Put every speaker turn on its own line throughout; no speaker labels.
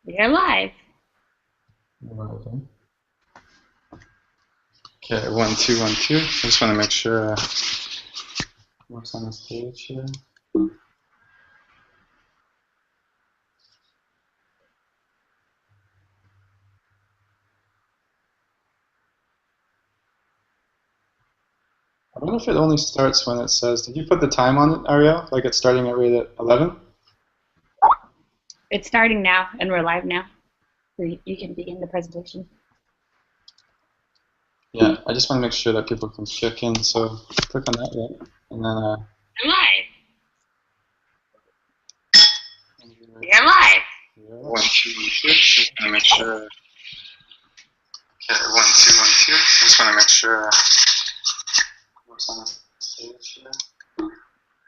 You're live.
Okay, 1, 2, 1, 2. I just want to make sure what's on this page here. I wonder if it only starts when it says, did you put the time on it, Ariel? Like it's starting at rate at 11?
It's starting now, and we're live now. So you can begin the presentation.
Yeah, I just want to make sure that people can check in. So click on that, yeah. And then
I'm live. You're live.
1, 2, 1, 2. Just want to make sure. Okay, 1, 2, 1, 2. I just want to make sure what's on this page here.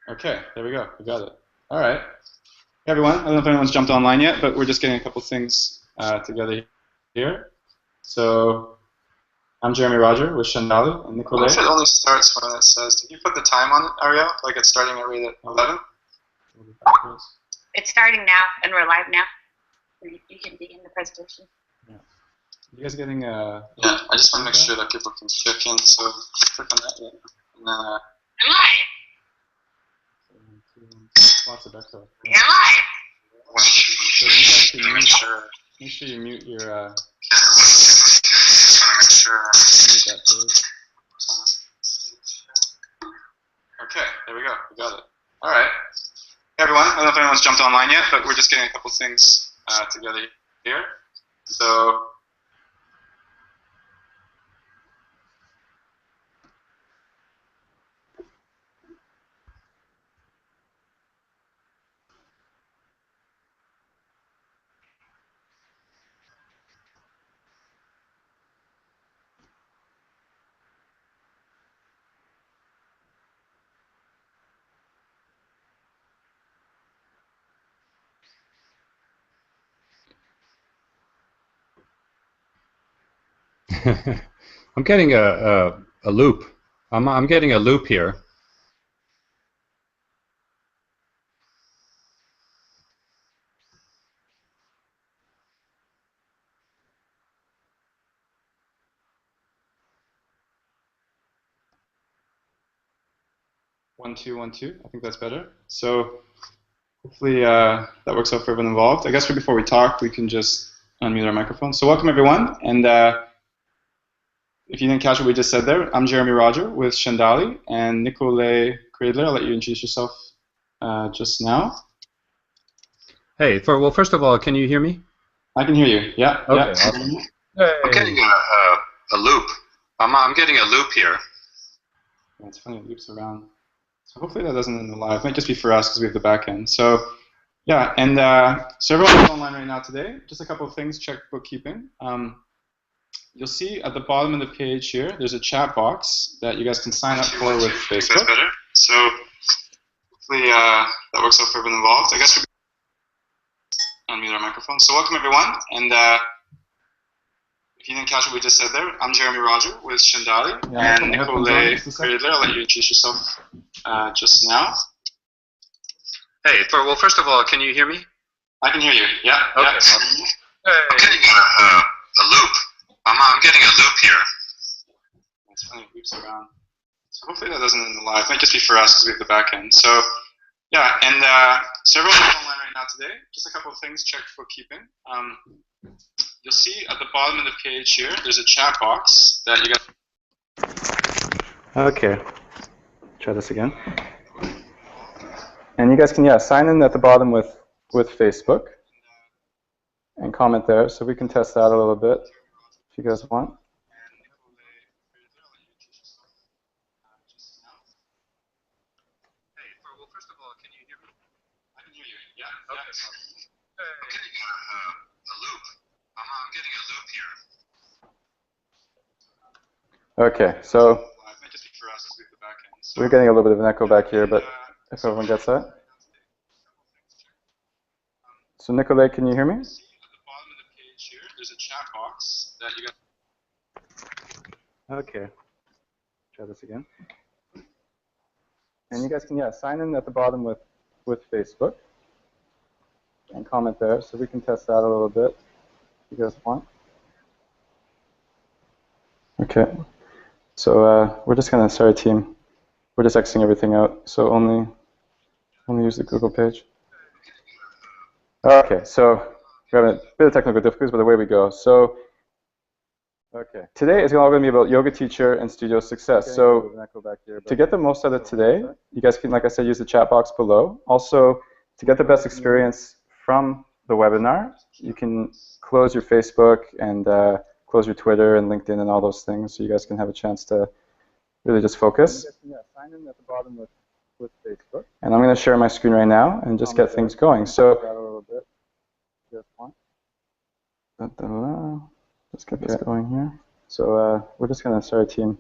Okay, there we go. We got it. All right. Hey everyone, I don't know if anyone's jumped online yet, but we're just getting a couple things together here. So I'm Jeremy Roger with Shandali and Nicolay. If it only starts when it says, did you put the time on it, Ariel? Like it's starting at rate at 11?
It's starting now, and we're live now. So you can begin the presentation.
Yeah. You guys getting yeah, I just want to make sure that people can check in, so click on that, yeah. And then
I'm live.
Lots of echo.
You're live.
So you guys can make sure you mute your just want to make sure mute that page. Okay, there we go. We got it. All right. Hey everyone, I don't know if anyone's jumped online yet, but we're just getting a couple things together here. So
I'm getting a loop. I'm getting a loop here.
One, two, 1, 2. I think that's better. So hopefully that works out for everyone involved. I guess before we talk, we can just unmute our microphone. So welcome everyone, and if you didn't catch what we just said there, I'm Jeremy Roger with Shandali and Nicolay Cradler. I'll let you introduce yourself just now.
Hey, well, first of all, can you hear me?
I can hear you. Yeah.
Okay,
yeah.
awesome.
Hey. I'm getting a loop. I'm getting a loop here. Yeah, it's funny, it loops around. So hopefully that doesn't end the live. It might just be for us because we have the back end. So yeah, and so everyone who's online right now today, just a couple of things, check bookkeeping. You'll see at the bottom of the page here, there's a chat box that you guys can sign up for with Facebook. That's better. So hopefully that works out for everyone involved. I guess we'll unmute our microphone. So welcome everyone, and if you didn't catch what we just said there, I'm Jeremy Roger with Shandali and Nicolay Cradler. I'll let you introduce yourself just now. Hey, well, first of all, can you hear me? I can hear you. Yeah. Okay. Yeah. Awesome. Hey. I'm getting a loop. I'm getting a loop here. It's funny, it loops around. So hopefully that doesn't end the live. It might just be for us because we have the back end. So yeah, and so everyone who's online right now today, just a couple of things, check bookkeeping. You'll see at the bottom of the page here, there's a chat box that you guys. Okay, try this again. And you guys can sign in at the bottom with Facebook and comment there, so we can test that a little bit if you guys want. Well, first of all, can you hear me? I can hear you. Yeah. Okay. Hey. I'm getting a loop. I'm getting a loop here. Okay, so we're getting a little bit of an echo back here, but if everyone gets that. So Nicolay, can you hear me? At the bottom of the page here, there's a chat box that you guys. Okay. Try this again. And you guys can sign in at the bottom with Facebook and comment there, so we can test that a little bit if you guys want. Okay, so we're just going to start a team. We're just Xing everything out, so only use the Google page. Okay, so we have a bit of technical difficulties, but away we go. So, okay, today is all going to be about Yoga Teacher and Studio Success. So, to get the most out of today, you guys can, like I said, use the chat box below. Also, to get the best experience from the webinar, you can close your Facebook and close your Twitter and LinkedIn and all those things, so you guys can have a chance to really just focus. Yeah, sign in at the bottom with Facebook. And I'm going to share my screen right now and just get things going. So, let's get this going here. So we're just going to start a team.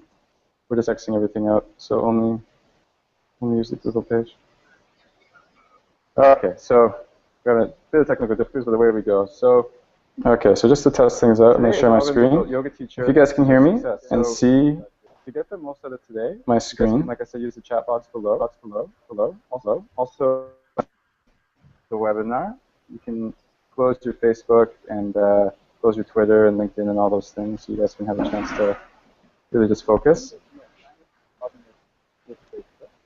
We're just Xing everything out, so only use the Google page. Okay, so we have a bit of technical difficulties, but away we go. So, okay, so just to test things out, I'm going to share my screen. If you guys can hear me and see to get the most out of today, my screen, like I said, use the chat box below. Also, the webinar, you can close your Facebook and close your Twitter and LinkedIn and all those things, so you guys can have a chance to really just focus.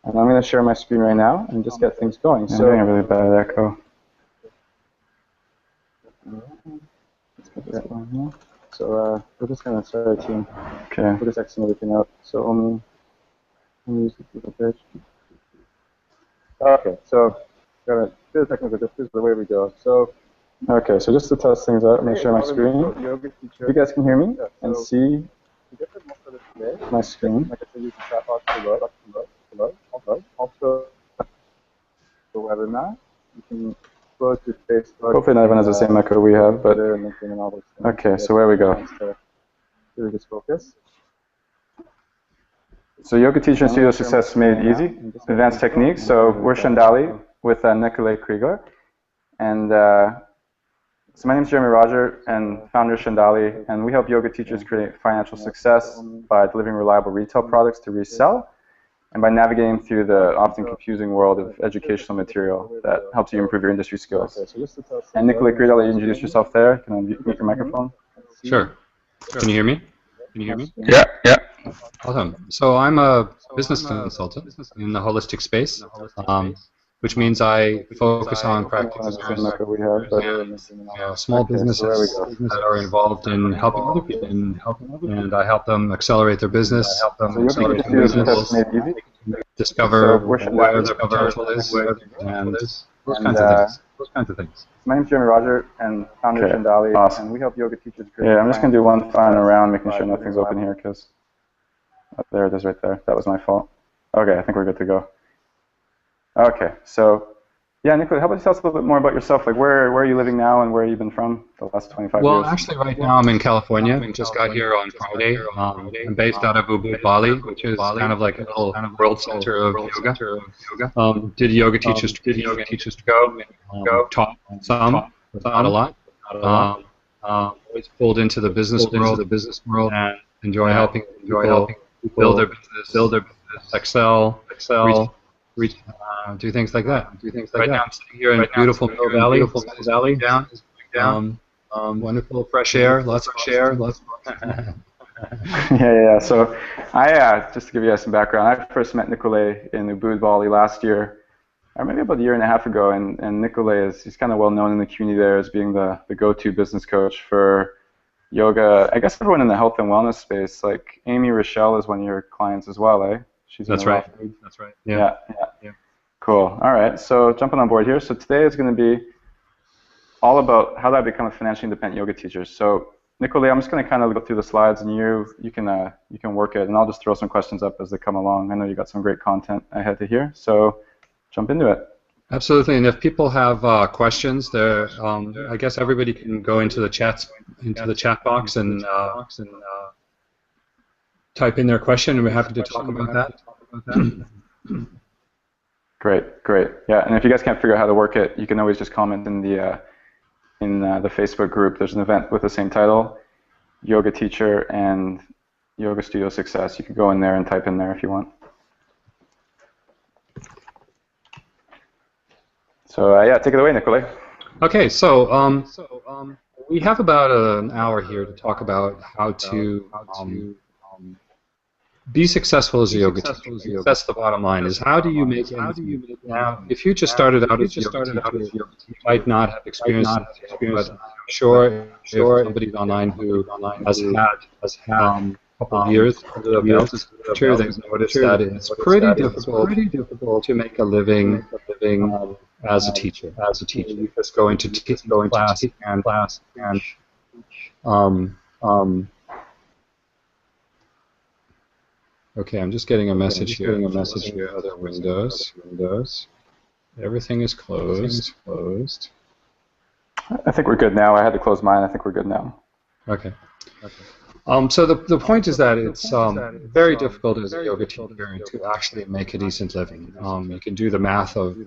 And I'm going to share my screen right now and just get things going. So, I'm getting a really bad echo. Let's get this going here. So we're just going to start a team. Okay. We're just Xing everything out. So only use the Google page. Okay, so we have a bit of technical difficulties, but away we go. So, okay, so just to test things out, I'm going to share my screen. If you guys can hear me and see my screen. Like I said, use the chat box below. Also, the webinar, you can close your Facebook. Hopefully not everyone has the same echo we have, but okay, so where we go. Really just focus. So Yoga Teacher and Studio Success made easy, advanced techniques. So we're Shandali with Nikolay Kriegler. And so my name is Jeremy Roger, and founder of Shandali, and we help yoga teachers create financial success by delivering reliable retail products to resell, and by navigating through the often confusing world of educational material that helps you improve your industry skills. And Nikolay Kriegler, I'll let you introduce yourself there. Can I mute your microphone?
Sure. Can you hear me? Can you hear me?
Yeah.
Awesome. So I'm a business consultant in the holistic space, which means I focus on practices small businesses that are involved in helping other people, and I help them accelerate their business, discover where their potential is, and those kinds of things.
My name is Jeremy Roger, and founder of Shandali, awesome. And we help yoga teachers create. Yeah, I'm just going to do one final round, making sure nothing's open here, because there it is right there. That was my fault. Okay, I think we're good to go. Okay, so yeah, Nikolay, how about you tell us a little bit more about yourself? Like, where are you living now, and where have you been from the last 25 years?
Well, actually, right now I'm in California. Just got here on Friday. I'm based out of Ubud, Bali, which is kind of like a little world center of yoga. Did yoga teachers go? Taught some, but not a lot. Always pulled into the business world, and enjoy helping people build their business, excel, do things like that. Right now I'm sitting here in beautiful Mill Valley, down. Wonderful fresh air, lots of air. Yeah. So I just to give you guys some background, I first met Nikolay in Ubud, Bali last year, or maybe about a year and a half ago, and Nikolay he's kind of well known in the community there as being the go-to business coach for yoga. I guess everyone in the health and wellness space, like Amy Rochelle is one of your clients as well, eh? That's right.
Yeah. Cool. All right. So jumping on board here. So today is going to be all about how do I become a financially independent yoga teacher. So Nikolay, I'm just going to kind of go through the slides, and you can work it, and I'll just throw some questions up as they come along. I know you got some great content ahead to hear, so jump into it.
Absolutely. And if people have questions, there, I guess everybody can go into the chat box and type in their question, and we're happy to talk about that.
Great. Yeah, and if you guys can't figure out how to work it, you can always just comment in the Facebook group. There's an event with the same title, Yoga Teacher and Yoga Studio Success. You can go in there and type in there if you want. So yeah, take it away, Nikolay.
Okay, so we have about an hour here to talk about how to be successful as a yoga teacher. That's the bottom line. Is how do you make ends meet? Now, if you just started out as a yoga teacher, you might not have experienced it, but I'm sure if somebody's online who has had a couple of years under the belt as a teacher, they've noticed that it's pretty difficult to make a living as a teacher. You just go into class and okay, I'm just getting a message here. Other windows. Everything is closed.
I think we're good now. I had to close mine. I think we're good now.
Okay. So the point is that it's very difficult as a yoga teacher to actually make a decent living. You can do the math of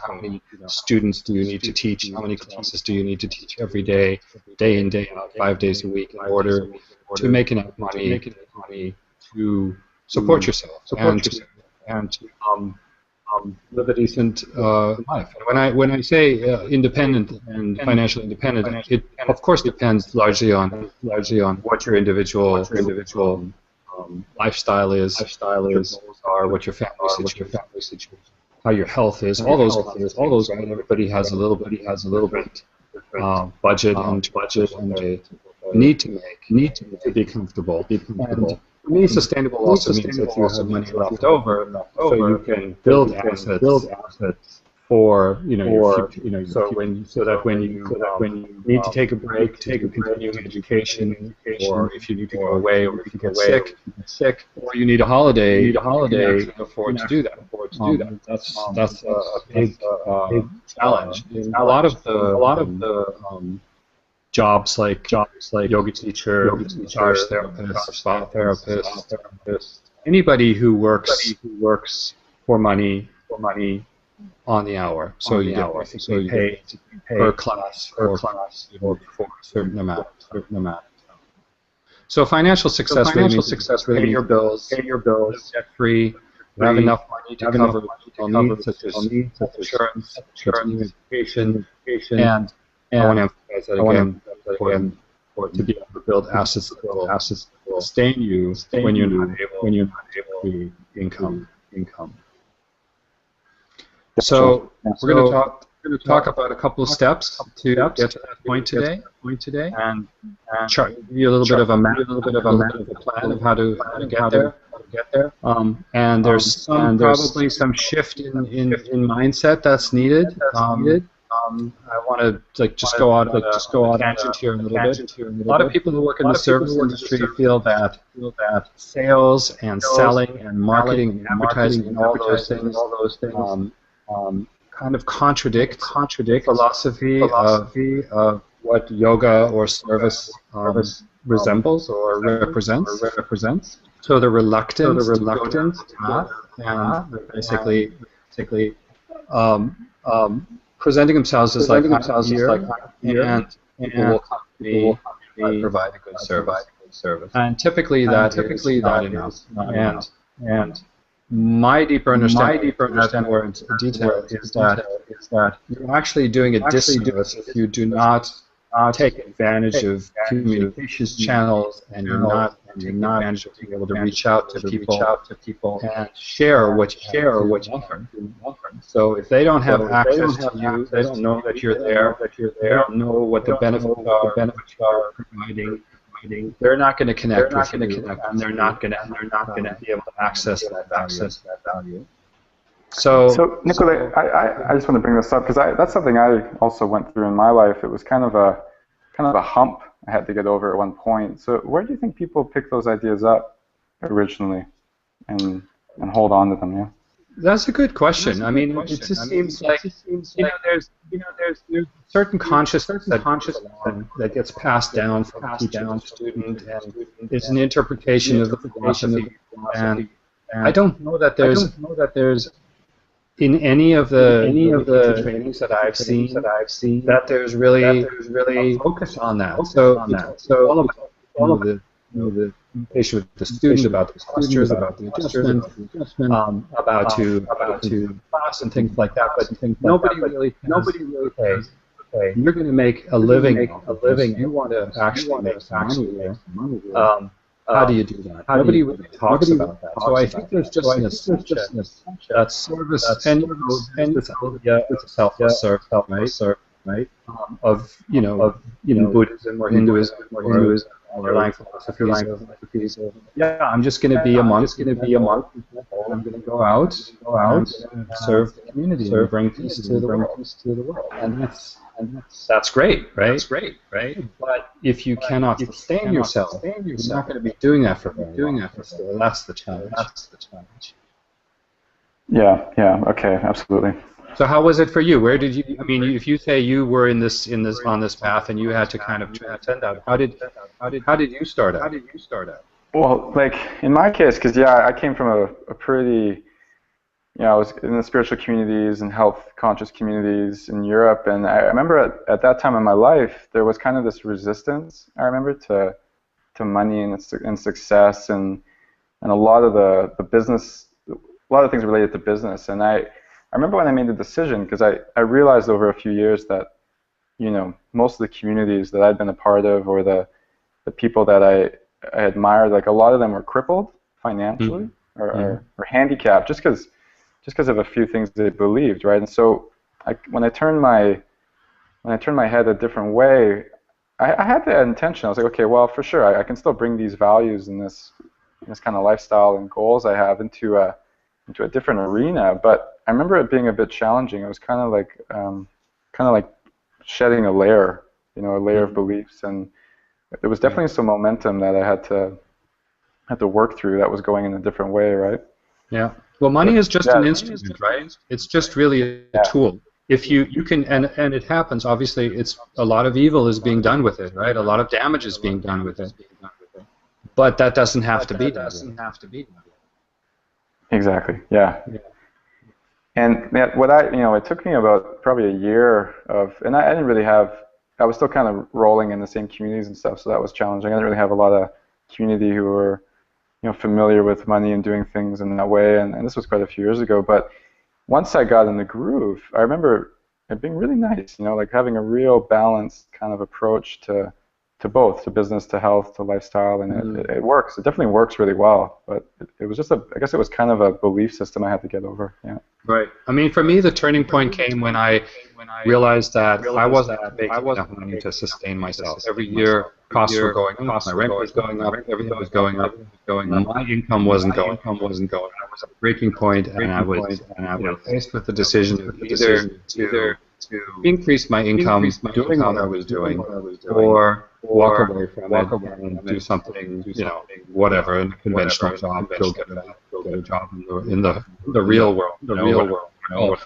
how many students do you need to teach, how many classes do you need to teach every day, day in, day out, 5 days a week, in order to make enough money to support yourself and live a decent life. And when I say independent and financially independent, it of course depends largely on what your individual lifestyle is, goals are, what your family situation, how your health is, all those. Right? Everybody has a little bit budget and a need to be comfortable. And for me, sustainable also means that you have money left over, so you can build assets for your future. So that when you need to take a break, take a continuing education, or if you need to go away, or if you get sick, or you need a holiday, you can afford to do that. That's a big challenge. A lot of the jobs like yoga teacher, massage therapist, spa therapist, anybody who works for money on the hour. So you pay per class or for a certain amount. So financial success really means pay your bills, debt free, have enough money to cover all needs such as insurance, education, and I want to emphasize that again, to be able to build assets that will sustain you when you're not able to income. So we're going to talk about a couple of steps to get to that point today, and give you a little bit of a map, a plan of how to get there. And there's probably some shift in mindset that's needed. I want to just go out on a tangent here a little bit. A lot of people who work in the service industry feel that sales and selling and marketing and advertising and all those things kind of contradict philosophy of what yoga or service resembles or represents. So they're reluctant to basically presenting themselves as like and will provide a good service. And typically that is not enough. And my deeper understanding more into detail is that you're actually doing a disservice if you do not take advantage of communications channels and you're not taking advantage of being able to reach out to people and share what you offer. So if they don't have access to you, they don't know that you're there, they don't know what the benefits are providing. They're not going to connect with you, and they're not going to be able to access that value.
So Nikolai, I just want to bring this up because that's something I also went through in my life. It was kind of a hump I had to get over at one point. So where do you think people pick those ideas up originally and hold on to them? Yeah.
That's a good question. I mean, it just seems like there's certain consciousness that gets passed down from teacher to student, and it's an interpretation of the philosophy. And I don't know that there's in any of the trainings that I've seen that there's really a focus on that. So all of the communication with the student about the postures, about the adjustment, about to class and things like that. But nobody really pays you're going to make a living. You want to actually make some money here. How do you do that? Nobody really talks about that. So I think there's just an assumption that service and this idea of self-serve, right? Of Buddhism or Hinduism or underlying philosophies. Yeah, I'm just going to be a monk. I'm going to go out and serve the community and bring peace to the world. And that's great, right? But if you cannot sustain yourself, you're not going to be doing that for very long. That's the challenge.
Yeah. Okay, absolutely.
So how was it for you? Where did you? I mean, if you say you were on this path and you had to kind of transcend out, how did you start out?
Well, like in my case, because I came from a pretty, I was in the spiritual communities and health conscious communities in Europe, and I remember at that time in my life there was kind of this resistance. I remember to money and success and a lot of the business, a lot of things related to business, and I remember when I made the decision, because I realized over a few years that, most of the communities that I'd been a part of or the people that I admired, like a lot of them were crippled financially or handicapped just because of a few things they believed, right? And so when I turned my head a different way, I had that intention. I was like, okay, well, for sure, I can still bring these values and this kind of lifestyle and goals I have into a different arena, but I remember it being a bit challenging. It was kind of like shedding a layer of beliefs, and there was definitely some momentum that I had to work through that was going in a different way, right?
Yeah. Well, money is just an instrument, right? It's just really a tool. If you can, and it happens. Obviously, it's a lot of evil is being done with it, right? A lot of damage is being done with it, but that doesn't have to be done.
Exactly. Yeah. And it took me about probably a year and I didn't really I was still kind of rolling in the same communities and stuff, so that was challenging. I didn't really have a lot of community who were, familiar with money and doing things in that way, and this was quite a few years ago. But once I got in the groove, I remember it being really nice, like having a real balanced kind of approach to both, to business, to health, to lifestyle, and it works. It definitely works really well, but it was just I guess it was kind of a belief system I had to get over. Yeah.
Right. I mean, for me, the turning point came when I realized that I wasn't making enough money to sustain myself. Every year, costs were going up, my rent was going up, everything was going up, my income wasn't going. I was at a breaking point, and I was faced with the decision of either to increase my income doing what I was doing, or walk away from it and do something, whatever, a conventional job, go get a job in the real world.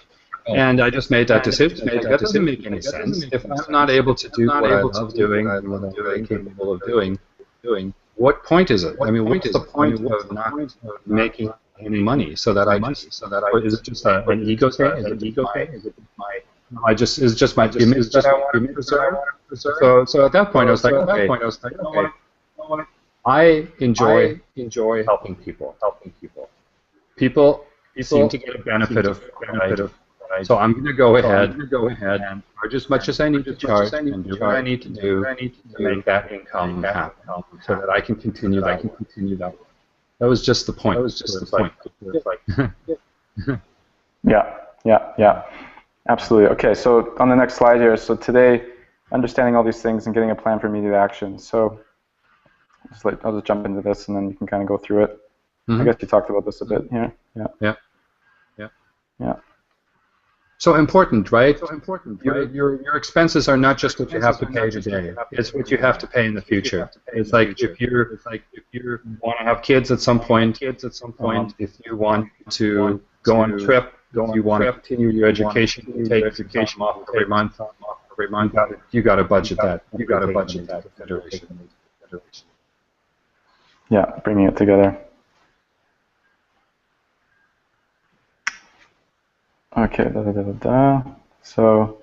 And I just made that decision. That doesn't make any sense. If I'm not able to do what I love doing and what I'm very capable of doing, what point is it? I mean, what's the point of not making any money? So that or is it just an ego thing? Is it ego thing? Is it my is just my image that I want to preserve? So at that point, I was like, okay, I enjoy helping people. People seem to get a benefit of so I'm going to go ahead and charge as much as I need to charge and do what I need to do to make that income happen, so that I can continue that. That was just the point.
Yeah. Absolutely. Okay, so on the next slide here, so today, understanding all these things and getting a plan for immediate action. So I'll just jump into this, and then you can kind of go through it. I guess you talked about this a bit here. Yeah.
So important, right? Your expenses are not just what you have to pay today. It's what you have to pay in the future. It's like if you want to have kids at some point, if you want to go on a trip, if you want to continue your education, take education off every month, you got to budget that. You got to budget that consideration.
Yeah, bringing it together. Okay, So,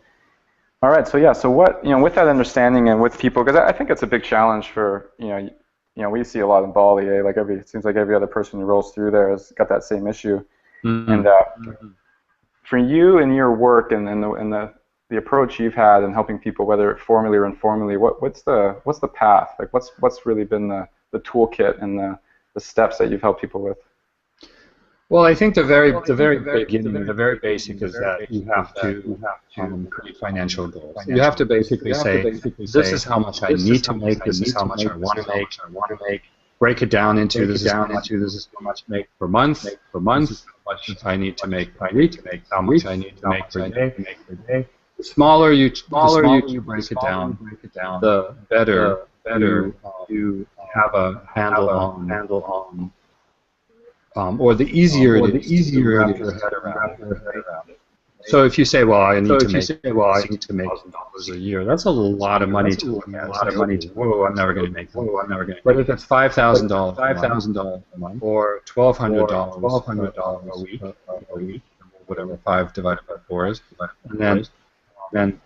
all right. So so what with that understanding and with people, because I think it's a big challenge for we see a lot in Bali. It seems like every other person who rolls through there has got that same issue. And for you and your work and the the approach you've had in helping people, whether formally or informally, what's the path? Like what's really been the toolkit and the steps that you've helped people with?
Well, I think the very beginning, the very basic is that you have to create financial goals. You have to basically say, this is how much I need to make, this is how much I want to make. Break it down into this is how much I make per month, how much I need to make per week, how much I need to make per day. The smaller you break it down, the better you have a handle on. Or the easier it is to wrap your head around it. So if you say, well, I need to make $1,000 a year, that's a lot of money to look at. Whoa, I'm never going to make that. But if it's $5,000 a month, or $1,200 a week, whatever 5 divided by 4 is, and then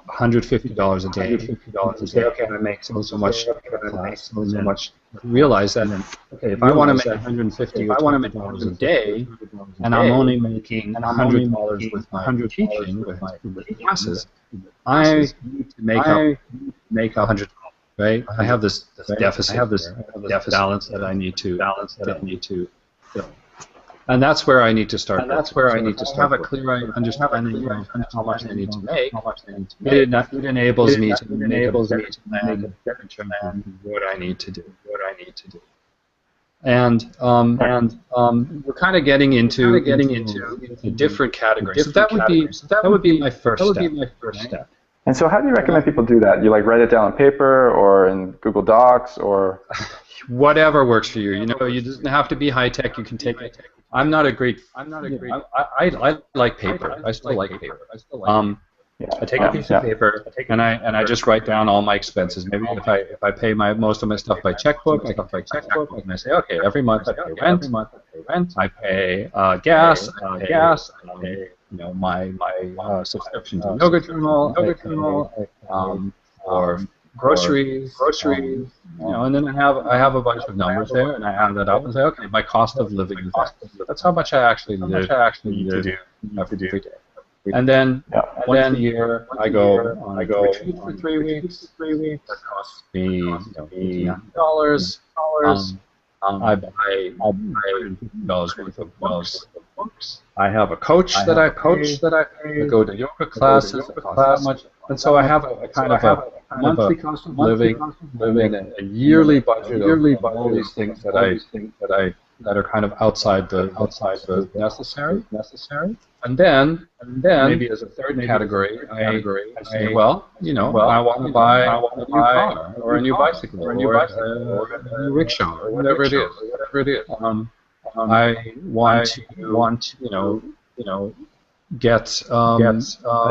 $150 a day. You say, okay, I make so much class, so much. Realize that, okay, if I want to make $150 a day, and I'm only making $100 with my teaching, with my classes, I need to make $100. Right? I have this deficit. I have this balance that I need to fill. And that's where I need to start. I have a clear understanding of how much I need to make. It enables me to make a better plan what I need to do. And we're kind of getting into different categories. So that would be my first step.
And so how do you recommend people do that? You like write it down on paper or in Google Docs or?
Whatever works for you. You know, you doesn't have to be high tech. You can take it. I like paper. I still like paper. I take a piece of paper and I just write down all my expenses. Maybe if I pay most of my stuff by checkbook, and I say, okay, every month I pay rent, I pay gas, I pay my subscription to Yoga Journal, or groceries, and then I have a bunch of numbers there, and I add that up and say, okay, my cost of living is that. That's how much I actually need to do every day. And then once a year I go retreat for 3 weeks. That costs me $89. I buy $50 worth of books. I have a coach that I pay. I go to yoga classes. It costs that much. And so I have a kind of a monthly cost of living, a yearly budget of all these things that are kind of outside the necessary. And then maybe as a third category, I say, well, I want to buy a new car or a new bicycle or a new rickshaw or whatever it is. I want to get a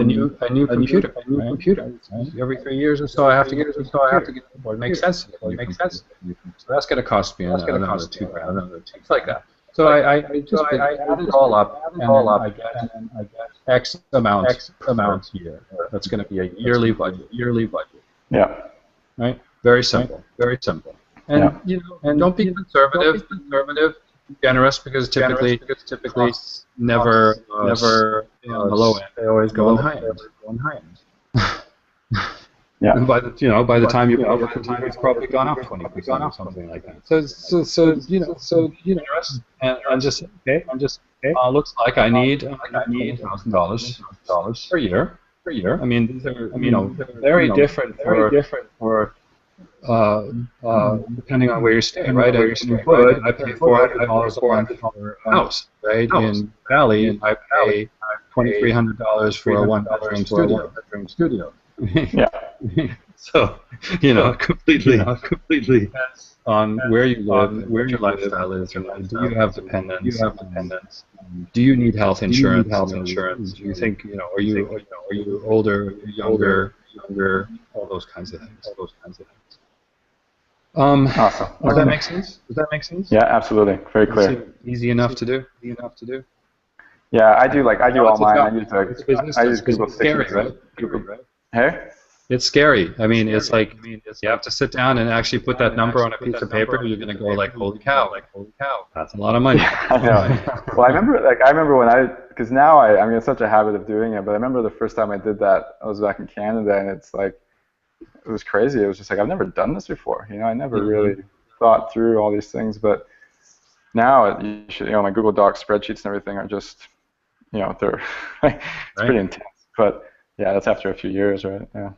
new computer. Every 3 years or so, I have to get. It makes sense. So that's going to cost me another $2,000. It's like that. So I add it all up, and I get X amount here. That's going to be a yearly budget.
Yeah.
Right. Very simple. And and don't be conservative. Generous, because typically never on the low end. They always go on the high end.
Yeah.
And by the time you publish it, it's probably gone up 20% or something like that. So generous and just okay. Looks like I need $1,000 per year. I mean, these are very different for depending on where you're staying, right? I pay $400 a month for a house, right? In Bali, and I pay $2,300 for a one-bedroom studio.
Yeah.
So, completely depends on where you live, where your lifestyle is. Do you have dependents? Do you need health insurance? Do you think, are you older, younger, all those kinds of things.
Awesome.
Does that make sense?
Yeah, absolutely. Very clear.
Easy enough to do.
Yeah, I do all mine. I use Google
scary,
Sticky.
right?
Hey?
It's scary. I mean, it's like you have to sit down and actually put that number on a piece of paper. You're going to go like, holy cow, that's a lot of money.
I know. Well, I remember when because now I'm in such a habit of doing it, but I remember the first time I did that, I was back in Canada, and it's like, it was crazy. It was just like, I've never done this before. I never really thought through all these things, but now my Google Docs spreadsheets and everything are just, they're it's pretty intense. But yeah, that's after a few years, right? Yeah.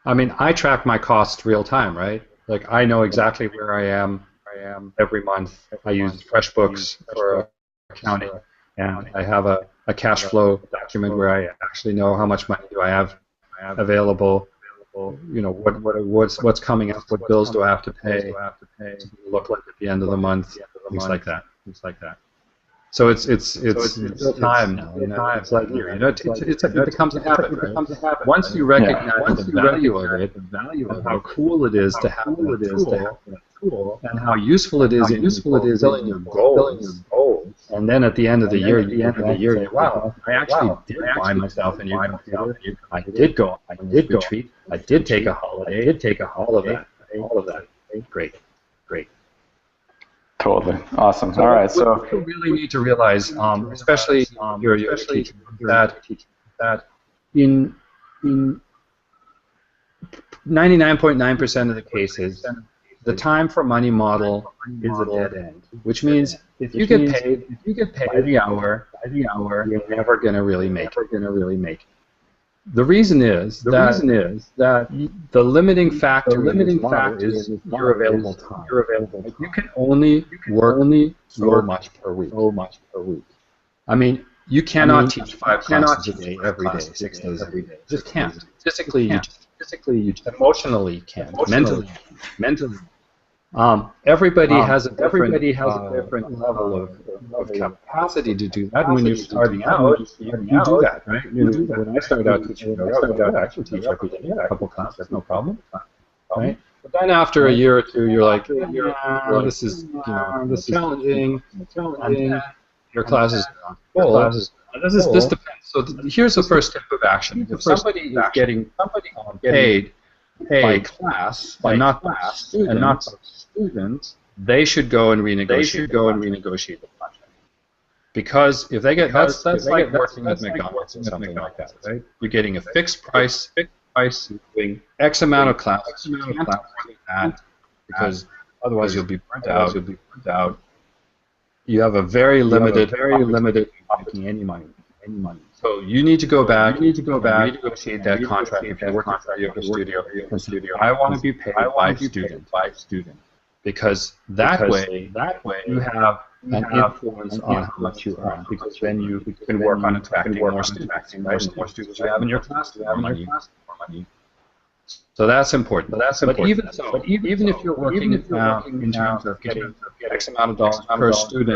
I mean, I track my costs real time, right? Like I know exactly where I am every month. I use FreshBooks for accounting, and I have a cash flow document where I actually know how much money do I have available. What's coming up? What bills do I have to pay? Look like at the end of the month, things like that. So it's real time now. It's like it becomes a habit, right? Once you recognize the value of it, and how cool it is to have that tool, and how useful it is in fulfilling your goals, and then at the end of the year, you wow, I actually did buy myself a new computer. I did go on a retreat. I did take a holiday. All of that. Great.
Totally. Awesome. All right. So
you really need to realize, especially your teacher, that in 99.9% of the cases, the time for money model is a dead end. Which means if you get paid by the hour, you're never going to really make it. The reason is that the limiting factor is your available time. You can only work so much per week. I mean, you cannot teach 5 classes a day every day, 6 days every day. You just can't. Physically, you emotionally can't. Mentally. Everybody has a different level of capacity to do that. And when you're starting out, you do that, right? When I started out teaching, I actually teach every day, a couple classes, no problem, right? But then after a year or two, you're like, this is challenging, and your classes are full. This depends. So here's the first tip of action. If somebody is getting paid by class, and not by students, they should go and renegotiate the contract. Because if they get that's like working at McDonald's or something like that, right? You're getting a fixed price, doing X amount of classes. You can't afford that because otherwise you'll be burnt out. You have a very limited making any money. So you need to go back, renegotiate that contract if you're working for a yoga studio. I want to be paid by student. Because that way you have an influence on how much you earn. Because then you can work on attracting more students. The more students you have in your class, the more money. So that's important. But even if you're working in terms of getting X amount of dollars per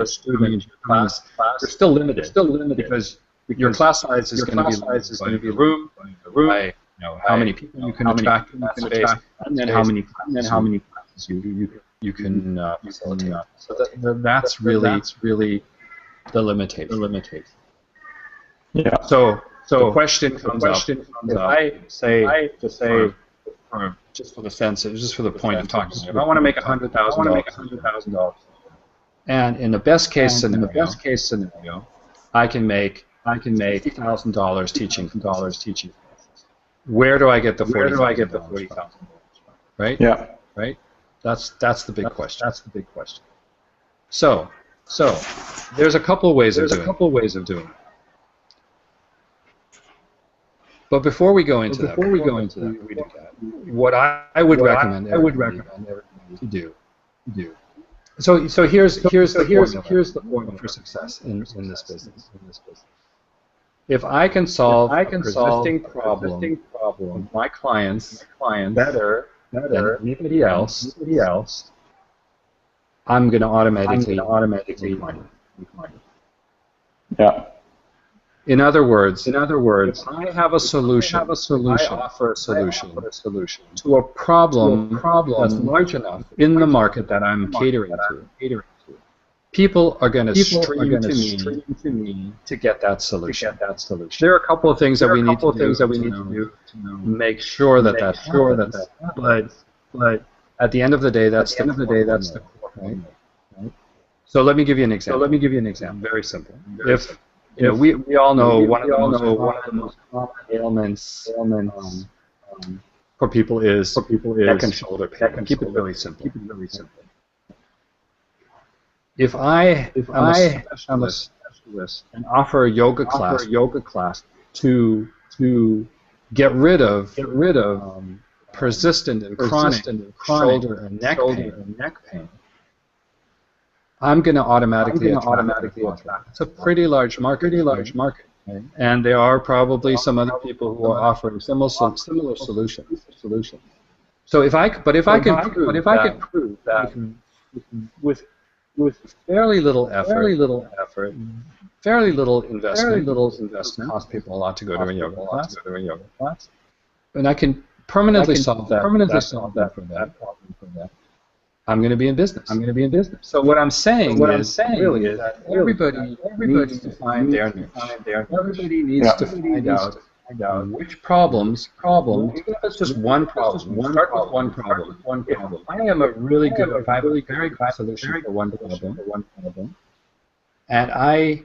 student in your class, you're still limited. Because your class size is going to be the room, by, how many people you can attract in that space, and then how many classes you can facilitate. So that's really the limitation.
Yeah.
So the question comes up. If I say just for the point of talking, if I want to make $100,000, and in the best case scenario, I can make $50,000 teaching. Where do I get the $40,000? Right?
Yeah.
Right? That's the big question. So there's a couple of ways of doing it. But before we go into that, what I would recommend everybody to do. So here's the formula for success in this business. If I can solve a persisting problem of my clients better than anybody else, I'm going to automatically make money.
Yeah.
In other words, if I have a solution, I offer a solution to a problem that's large enough in the market that I'm catering to. people are going to stream to me to get that solution. There are a couple of things that we need to do to make sure that that happens. But at the end of the day, that's the core, right? So let me give you an example. Very simple. If we all know one of the most common ailments for people is neck and shoulder pain. Keep it really simple. If I'm a specialist and offer a yoga class to get rid of persistent and chronic shoulder and neck pain, I'm going to automatically attract. It's a pretty large market. Right? And there are probably some other people who are offering similar solutions. So if I can prove that with fairly little effort, fairly little investment, doesn't cost people a lot to go to a yoga class, and I can permanently solve that problem. I'm going to be in business. So what I'm saying is that everybody needs to find their niche. Everybody needs to find out which problems, even if it's just one problem, start with one problem. If I am a very good solution for one problem, and I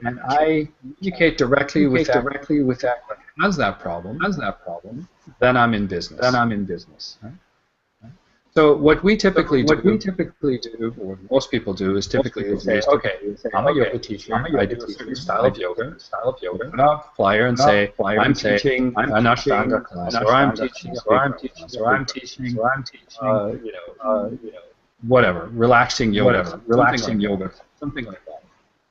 communicate directly with that who has that problem, then I'm in business. Right? So what we typically do, or most people do, is typically say, okay, I'm a yoga teacher. I do a certain style of yoga. Put out a flyer and say, I'm teaching an Ashtanga class, or I'm teaching, whatever, relaxing yoga, something like that.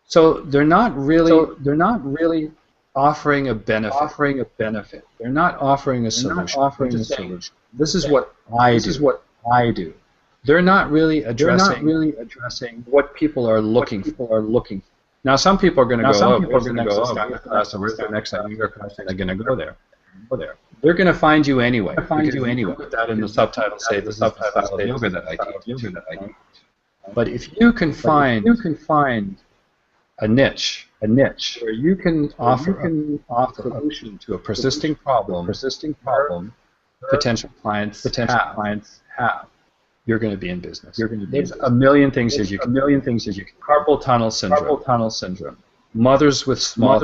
So they're not really offering a benefit. They're not offering a solution. This is what I do. They're not really addressing what people are looking for. Now, some people are going to go, where's the next Ashtanga class, or where's the next Iyengar class, and they're going to go there. They're going to find you anyway. Put that in the subtitle, say the subtitle of yoga that I teach. But if you can find a niche where you can offer a solution to a persisting problem, potential clients have, you're going to be in business. There's a million things that you can. Carpal tunnel syndrome. Mothers with small.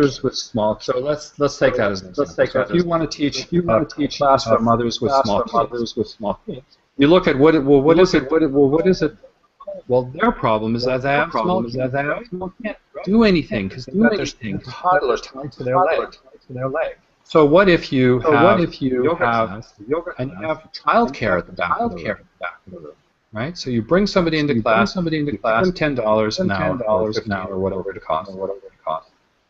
So let's take that as an example. So if you want to teach a class for mothers with small kids, you look at what is it? Well, their problem is that they have small kids. Can't do anything because they've got their toddler tied to their leg. So what if you have childcare at the back of the room, right? So you bring somebody into class, give them $10 an hour, or $15 or whatever it costs,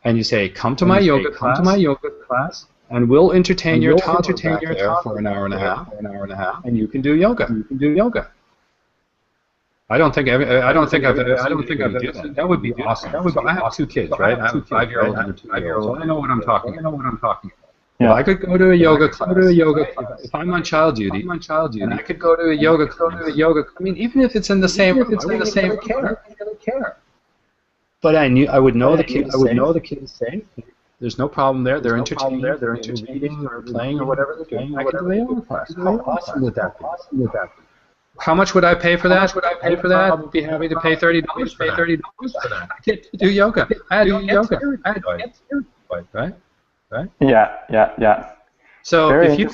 and you say, come to my yoga class, and we'll entertain your toddler back there for an hour and a half, and you can do yoga. I don't think I've that. That would be awesome. I have two kids, right? I have a 5-year-old and a 2-year-old, so I know what I'm talking about. Yeah. Well, I could go to a yoga class. If I'm on child duty, and I could go to a yoga class. I mean, even if it's in the same room, I wouldn't really care. But I would know the kids. Safe. There's no problem there. They're entertaining. Or playing or whatever they're doing. I could do a yoga class. How awesome would that be? How much would I pay for that? I'd be happy to pay $30 for that. I get to do yoga. I do yoga. Right? Yeah. So if you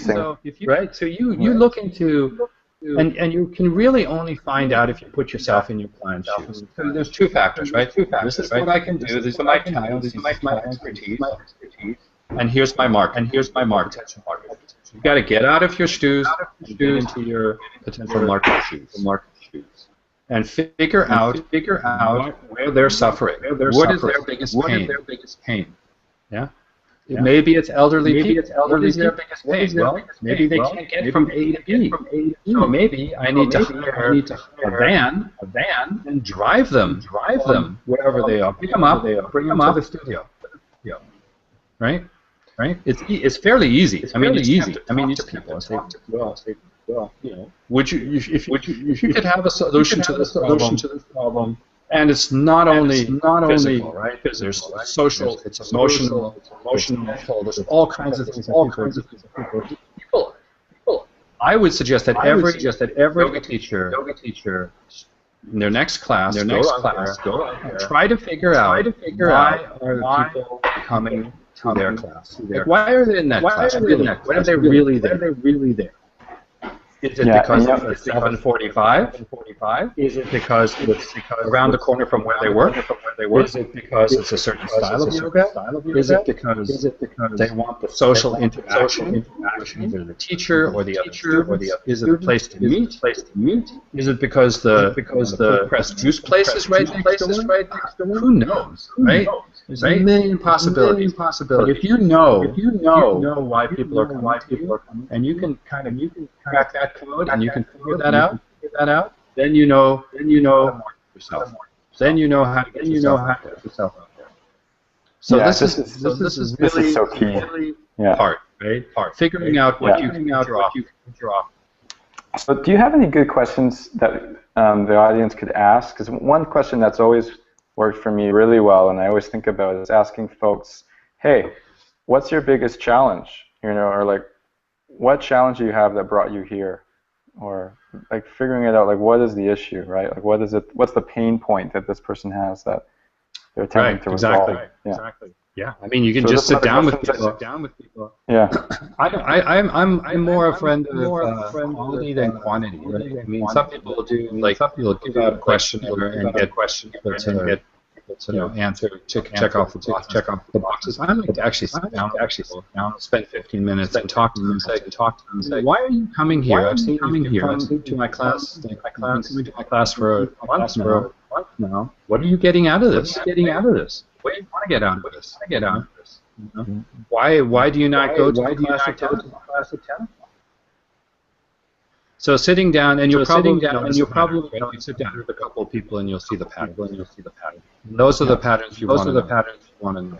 look into, and you can really only find out if you put yourself in your client's shoes. So there's two factors, right? This is what I can do. These are my talents. This is my expertise. And here's my market. You've got to get out of your shoes and get into your potential market shoes. And figure out where they're suffering. What is their biggest pain? Yeah. Maybe it's elderly people. What is their biggest pain? Well, maybe they can't get from A to B. So maybe I need to hire a van and drive them wherever they are. Pick them up, bring them to the studio. Right? It's fairly easy. You just people and say, well, would you if you could have a solution to this problem And it's not only physical, right? There's social, it's emotional, there's all kinds of things that people. I would suggest that every yoga teacher in their next class, go out there, try to figure out why are people coming to their class? Like, why are they in that class? When are they really there? Is it because it's 7:45? Is it because it's around the corner from where they work? Is it because it's a certain style of yoga? Is it because they want the social interaction, either the teacher or the other students? Is it a place to meet? Is it because the food press juice place is right next door? Who knows, right? There's a million possibilities. But if you know why people are coming, and you can crack that code and you can figure that out, then you know yourself. Then you know how to get yourself out there. So
yeah,
this is really
so key.
Part. Figuring out what you can draw.
So do you have any good questions that the audience could ask? Because one question that's always worked for me really well, and I always think about, is asking folks, hey, what's your biggest challenge? Or like, what challenge do you have that brought you here? Or like figuring it out, like what is the issue, right? Like what's the pain point that this person has that they're attempting to resolve?
Exactly. Yeah. I mean, you can just sit down with people.
Yeah.
I'm more a friend of quality than quantity. Right? I mean, some people do give out a questionnaire and get answer, check off the boxes. I like to actually sit down, spend 15 minutes and talk to them and say, why are you coming here? I've seen you coming here. I've seen to my class. I've been coming to my class for a month now. What are you getting out of this? What do you want to get out of this? Why do you not go to the class at 10? So sitting down, and you'll probably you sit down with a couple of people, and you'll see the pattern. Those are the patterns you want to know.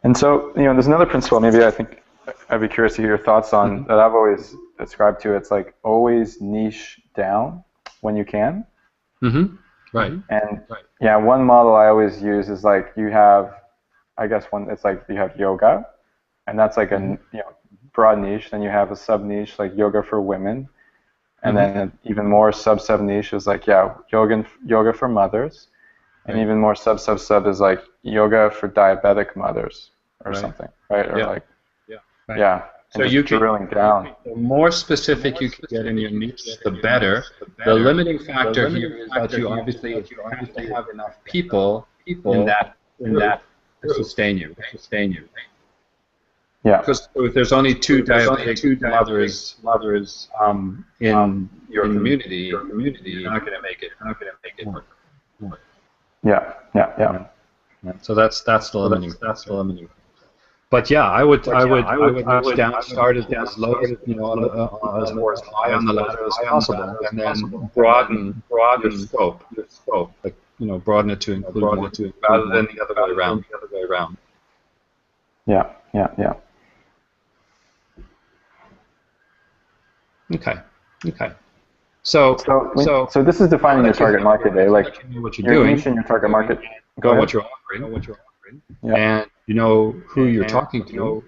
And so, there's another principle. Maybe I think I'd be curious to hear your thoughts on that. I've always ascribed to. It's like always niche down when you can.
Mm-hmm. Right.
And one model I always use is like you have, it's like you have yoga, and that's like a broad niche. Then you have a sub niche like yoga for women, and then an even more sub niche is like yoga for mothers, and even more sub is like yoga for diabetic mothers or something, right? Or
So you can drilling down. The more specific you can get in your niche, the better. The limiting factor here is that you obviously have to have enough people in that to sustain you.
Yeah.
Because if there's only two diabetic mothers in your community, you're not going to make it work.
Yeah.
So that's the limiting. But yeah, I would start as low as as high on the ladder as possible, and then broaden your scope, like broaden it to include rather than the other way around.
Yeah.
Okay. So
this is defining your target market, like
what you're doing,
niche in your target market.
Go what you're offering. And you know who you're talking to,